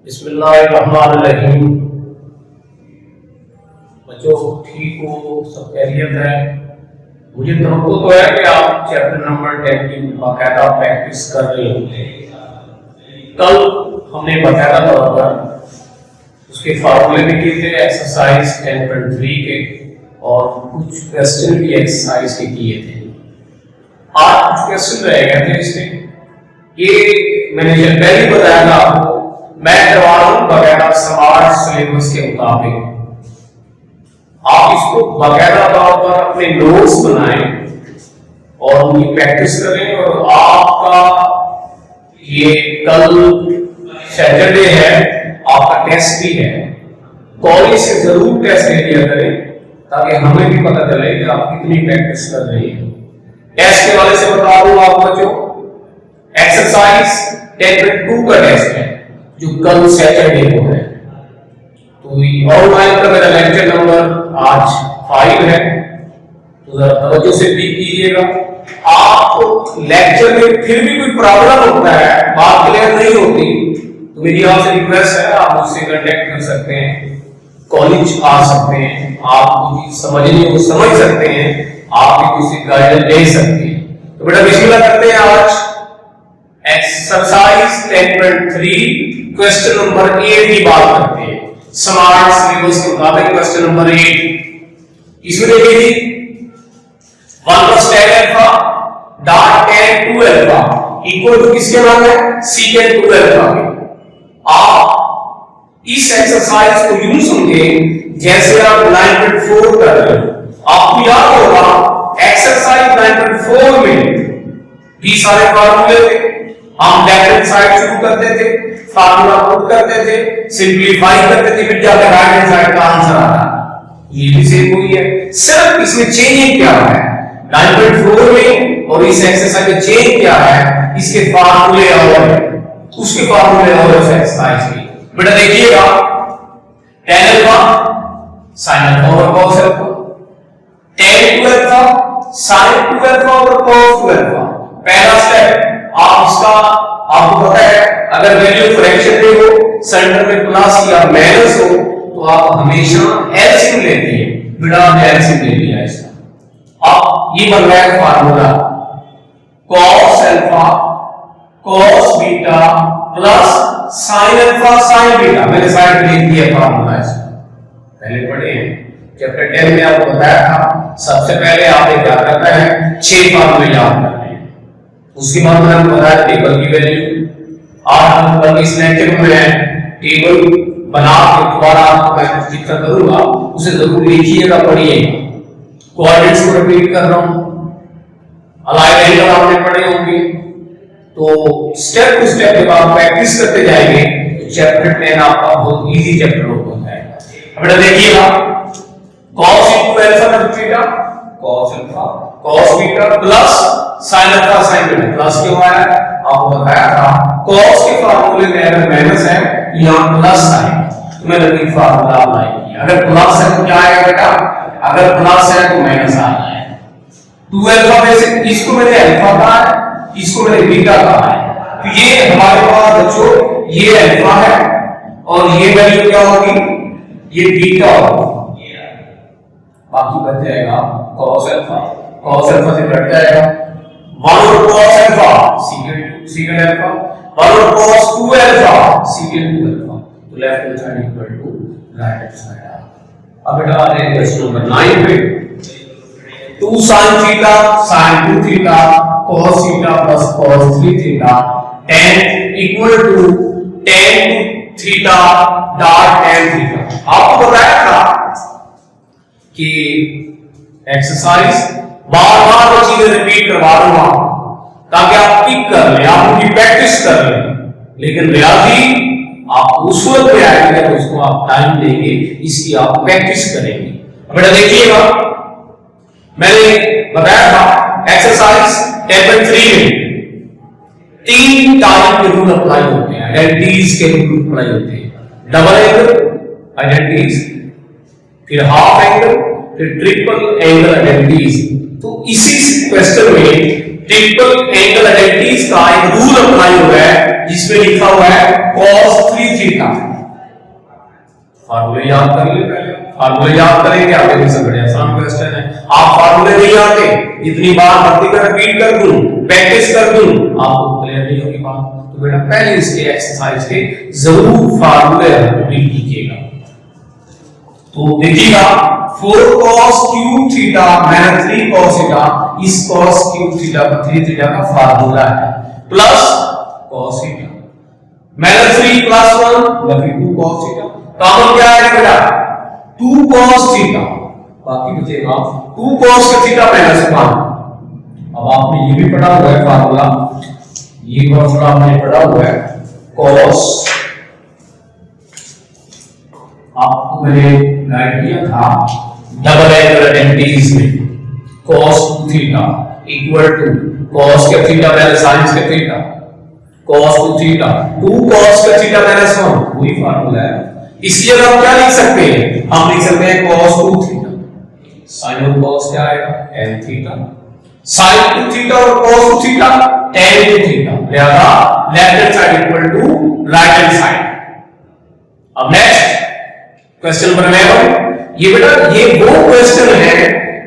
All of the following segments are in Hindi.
बिस्मिल्लाहिर्रहमानिर्रहीम। बच्चों ठीक हो, सब खैरियत है। मुझे तवक्को तो है कि आप चैप्टर नंबर 10 की बाकायदा प्रैक्टिस कर रहे होंगे। कल हमने बाकायदा तौर पर उसके फार्मूले भी किए थे एक्सरसाइज 10.3 के, और कुछ क्वेश्चन भी एक्सरसाइज के किए थे। आज कुछ क्वेश्चन रह गए थे इसमें। ये मैंने जब पहले बताया था आपको, मैं करवा रहा हूं बाकायदा स्मार्ट सिलेबस के मुताबिक। आप इसको बाकायदा तौर पर अपने नोट्स बनाएं और उनकी प्रैक्टिस करें। और आपका ये कल सैटरडे है, आपका टेस्ट भी है। कॉलेज से जरूर टेस्ट ले लिया करें ताकि हमें भी पता चले कि आप कितनी प्रैक्टिस कर रहे हैं। टेस्ट के वाले से बता दूं आप बच्चों, एक्सरसाइज 10.2 का टेस्ट है जो कल सैटरडे को है। तो ऑनलाइन का मेरा लेक्चर नंबर आज 5 है, तो जरा तवज्जो से भी कीजिएगा। आपको लेक्चर में फिर भी कोई प्रॉब्लम होता है, बात क्लियर नहीं होती, तो मेरी आपसे रिक्वेस्ट है, आप मुझसे कांटेक्ट कर सकते हैं, कॉलेज आ सकते हैं, आप कुछ समझने को समझ सकते हैं, आप भी किसी गाइडेंस ले सकते हैं। तो बेटा बिस्मिल्लाह करते हैं। आज एक्सरसाइज 10.3 क्वेश्चन नंबर 8 की बात करते हैं। स्मार्ट सिलेबस के मुताबिक क्वेश्चन नंबर 8 इसमें देखिए जी 1 + tan alpha dot tan 2 alpha equal to किसके मान है, secant 2 अल्फा के। आप इस एक्सरसाइज को यूं समझें जैसे आप 9.4 कर रहे हो। आपको याद होगा एक्सरसाइज 9.4 में भी सारे फार्मूले थे। हम लेफ्ट हैंड साइड शुरू करते थे, फार्मूला पुट करते थे, सिंपलीफाई करते थे, फिर जाकर राइट हैंड साइड का आंसर आता। ये भी सेम हुई है, सिर्फ इसमें चेंजिंग क्या है 9.4 में और इस एक्सरसाइज में चेंज क्या है, इसके फार्मूले और उसके फार्मूले और इस एक्सरसाइज की। बेटा देखिएगा tan अल्फा sin अल्फा और cos alpha, tan 2 alpha sin 2 alpha और cos 2 अल्फा। पहला स्टेप आप इसका, आपको पता है अगर वैल्यू फ्रैक्शन में हो, सेंटर में प्लस या माइनस हो, तो आप हमेशा एलसीएम लेते हैं। बेटा एलसीएम ले लिया इसका। अब ये बन रहा है formula cos alpha cos beta plus sin alpha sin beta. मैंने साइड पे लिख दिया फार्मूला इसका, पहले पढ़े हैं चैप्टर 10 में, आपको बताया था। सबसे पहले आपने क्या करना है, 6 फार्मूले याद करने हैं। उसके बाद मैंने आपको बताया टेबल की वैल्यू। आज हम कल इस लेक्चर में टेबल बना के दोबारा आपको मैं जिक्र करूंगा, उसे जरूर लिखिएगा, पढ़िएगा। कोऑर्डिनेट्स को रिपीट कर रहा हूं, अलाइन एंगल आपने पढ़े होंगे। तो स्टेप टू स्टेप जब आप प्रैक्टिस करते जाएंगे तो चैप्टर 10 आपका बहुत इजी चैप्टर हो जाएगा। अब बेटा देखिएगा cos * alpha beta cos alpha cos beta plus sin alpha sin beta. Plus क्यों आया, आपको बताया था cos के फार्मूले में अगर माइनस है यहां प्लस आएगा, तो मैंने ये फार्मूला अप्लाई किया। अगर प्लस है तो क्या आएगा बेटा, अगर प्लस है तो माइनस आ जाएगा। 2 अल्फा में से इसको मैंने अल्फा कहा है, इसको मैंने बीटा कहा है, तो ये हमारे पास बच्चों ये अल्फा है और ये वैल्यू क्या होगी, ये बीटा होगी। बाकी बच जाएगा cos अल्फा से कट जाएगा 1 cos alpha secant alpha 1 cos 2 alpha secant 2 alpha. तो left hand side equal to right hand side. अब बेटा आ रहे क्वेश्चन नंबर 9 पे 2 sin theta sin 2 theta cos theta plus cos 3 theta tan equal to tan theta dot tan theta. आपको बताया था कि एक्सरसाइज बार-बार वो चीजें रिपीट करवा दूंगा ताकि आप टिक कर लें, आप उनकी प्रैक्टिस कर लें। लेकिन रियाजी आप उस वक्त पे आएंगे जब उसको आप टाइम देंगे, इसकी आप प्रैक्टिस करेंगे। बेटा देखिएगा मैंने बताया था एक्सरसाइज 10.3 में 3 टाइप के रूल अप्लाई होते हैं, आइडेंटिटीज के रूल अप्लाई होते हैं। डबल एंगल आइडेंटिटीज, फिर हाफ एंगल, फिर ट्रिपल एंगल आइडेंटिटीज। तो इसी क्वेश्चन में ट्रिपल एंगल आइडेंटिटीज का एक रूल अप्लाई हुआ है जिसमें लिखा हुआ है cos 3 थीटा। फार्मूले याद कर ले पहले, फार्मूले याद करेंगे आगे भी सब बड़े आसान क्वेश्चन है। आप फार्मूले नहीं आते, इतनी बार भर्ती कर रिपीट कर दूं, प्रैक्टिस कर दूं, आपको क्लियर नहीं होगी बात। तो बेटा पहले इसके एक्सरसाइज के जरूर फार्मूले रिपीट कीजिएगा। तो देखिएगा 4 cos cube theta minus 3 cos theta, इस cos क्यूब थीटा का 3 थीटा का फार्मूला है, plus cos theta minus 3 plus 1 मतलब 2 cos थीटा। कॉमन क्या है बेटा 2 cos थीटा, बाकी बचेगा 2 cos थीटा माइनस 1। अब आपने ये भी पढ़ा हुआ है फार्मूला, ये फार्मूला आपने पढ़ा हुआ है cos, आपको मैंने गाइड किया था डबल एंगल में cos 2 theta equal to cos के थीटा माइनस sin के थीटा, cos 2 थीटा 2 cos के थीटा माइनस 1, वही फार्मूला है। इसलिए हम क्या लिख सकते हैं, हम लिख सकते हैं cos 2 थीटा, sin और cos क्या आएगा tan थीटा, sin 2 थीटा और cos 2 थीटा tan 2 थीटा, लिहाजा left hand side equal to right hand side. अब नेक्स्ट क्वेश्चन नंबर 11, ये बेटा ये वो क्वेश्चन है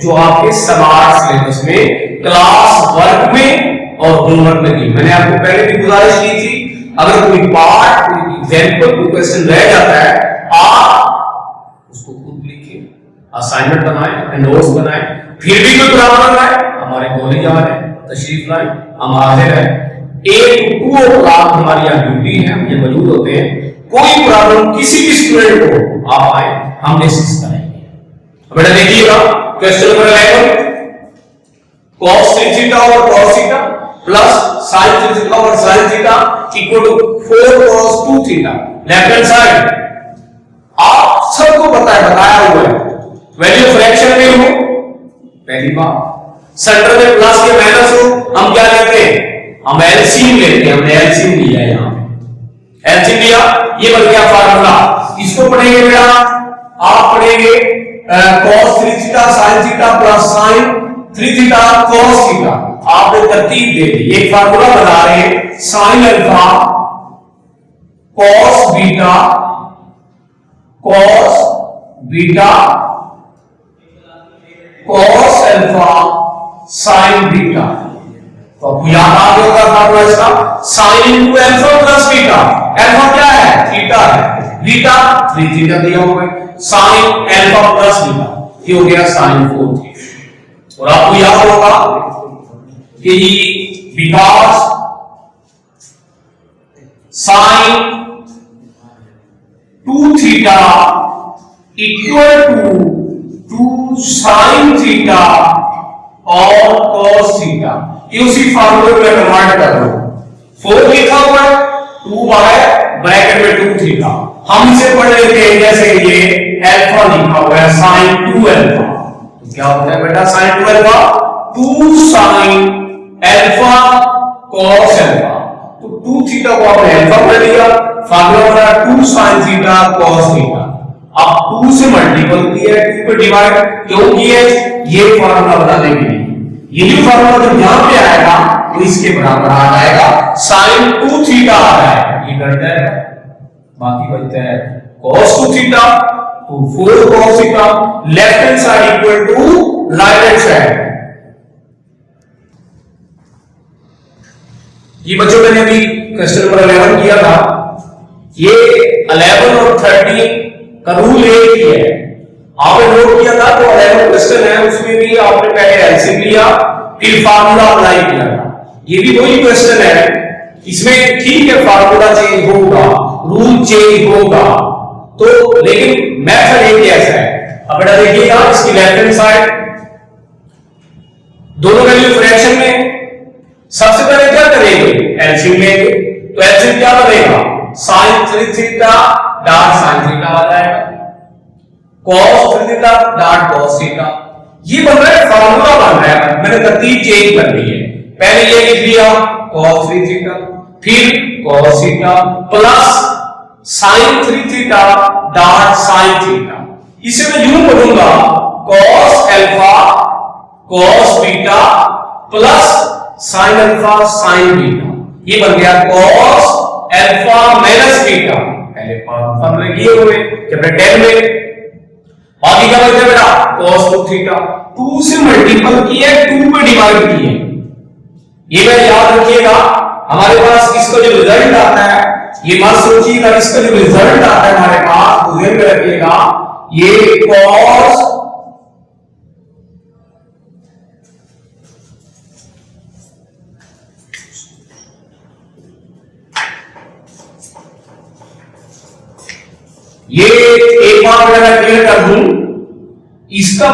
जो आपके समाज सिलेबस में क्लास वर्क में और होमवर्क में दी। मैंने आपको पहले भी गुजारिश की थी, अगर कोई पार्ट कोई एग्जांपल कोई क्वेश्चन रह जाता है, आप उसको खुद लिखिए, असाइनमेंट बनाएं, अपने नोट्स बनाएं, फिर भी कोई प्रॉब्लम आए हमारे कॉलेज आ रहे हैं, तशरीफ लाएं, हम हाजिर हैं। 1 to 2 o'clock हमारी यहाँ ड्यूटी है, हम ये मौजूद होते हैं। कोई प्रॉब्लम किसी भी स्टूडेंट को आप आए, हम डिस्कस करेंगे। बेटा देखिएगा क्वेश्चन नंबर 11, cos 3 थीटा और cos theta plus sin 3 theta और sin theta equal to 4 cos 2 theta. Left hand side आप सबको बताया हुआ है, वैल्यू फ्रैक्शन में हो पहली बात, सेंटर में प्लस या माइनस हो, हम क्या लेते हैं, हम एलसीएम लेते हैं। हमने एलसीएम लिया है, यहां पे एलसीएम लिया, ये बन गया फार्मूला। इसको पढ़ेंगे बेटा, आप पढ़ेंगे cos 3 theta sin theta plus sin 3 theta cos theta. आपने तरतीब दे दी, एक फार्मूला बना रहे हैं sin alpha cos beta cos alpha sin beta. तो आपको याद आ गया होगा फार्मूला इसका, sin into alpha plus beta. Alpha क्या है, थीटा है, बीटा 3 थीटा दिया हुआ है, sin अल्फा प्लस बीटा, ये हो गया sin 4 थीटा। और आपको याद होगा कि because sin 2 theta equal to 2 sin theta और cos थीटा, ये उसी फार्मूले में कन्वर्ट कर दो। 4 लिखा हुआ है, 2 बाय ब्रैकेट में 2 थीटा, हम इसे पढ़ लेते हैं जैसे ये अल्फा लिखा हुआ है sin 2 अल्फा। तो क्या होता है बेटा sin 2 alpha 2 sin alpha cos alpha. तो 2 थीटा को आपने अल्फा पढ़ लिया, फार्मूला बना 2 sin थीटा cos थीटा। अब 2 से मल्टीपल किया है, 2 पे डिवाइड क्यों किया है, ये फार्मूला बनाने के लिए। ये जो फार्मूला जब यहां पे आएगा तो इसके बराबर आ जाएगा sin 2 थीटा आ जाएगा, ये घट जाएगा, बाकी बचता है cos 2 थीटा, तो 4 cos theta, left hand side equal to right hand side. ये बच्चों मैंने अभी क्वेश्चन नंबर 11 किया था, ये 11 और 13 का रूल एक ही है, आपने नोट किया था। तो 11 क्वेश्चन है, उसमें भी आपने पहले एलसीएम लिया, फिर फार्मूला अप्लाई किया था। ये भी वही क्वेश्चन है, इसमें ठीक है फार्मूला चेंज होगा, रूल चेंज होगा, तो लेकिन मेथड एक जैसा है। अब बेटा देखिएगा इसकी लेफ्ट हैंड साइड दोनों वैल्यू फ्रैक्शन में, सबसे पहले क्या करेंगे, एलसीएम लेंगे। तो एलसीएम क्या बनेगा, sin 3 theta dot sin theta आ जाएगा, cos 3 theta dot cos theta. ये बन रहा है फार्मूला बन रहा है, मैंने तरतीब चेंज कर दी है। पहले ये लिख लिया cos 3 थीटा, फिर cos theta plus sin 3 theta dot sin theta. इसे मैं यूं पढ़ूंगा cos alpha cos beta plus sin alpha sin beta. ये बन गया cos अल्फा माइनस बीटा, पहले फॉर्मूले किए हुए चैप्टर 10 में। बाकी क्या बचा बेटा cos 2 थीटा 2 से मल्टीपल किया है 2 पे डिवाइड किया है। ये मैं याद रखिएगा, हमारे पास इसका जो रिजल्ट आता है ये मत सोचिएगा, इसका जो रिजल्ट आता है हमारे पास ध्यान में रखिएगा, ये cos ये एक बार मैं क्लियर कर दूं, इसका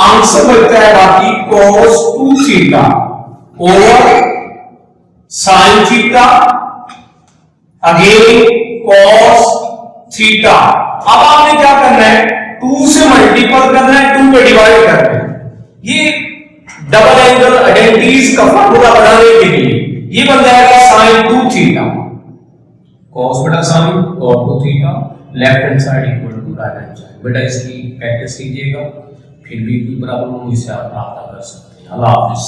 आंसर बनता है बाकी cos 2 theta over sin theta again cos theta. अब आपने क्या करना है 2 से मल्टीपल करना है 2 पे डिवाइड करना है। ये डबल एंगल आइडेंटिटीज का फार्मूला बनाने के लिए ये बन जाएगा sin 2 थीटा cos बटा sin cos 2 theta left hand side equal to right hand side. बेटा इसकी प्रैक्टिस कीजिएगा, फिर भी कोई प्रॉब्लम हो इसे आप प्राप्त कर सकते हैं। अल्लाह हाफिज।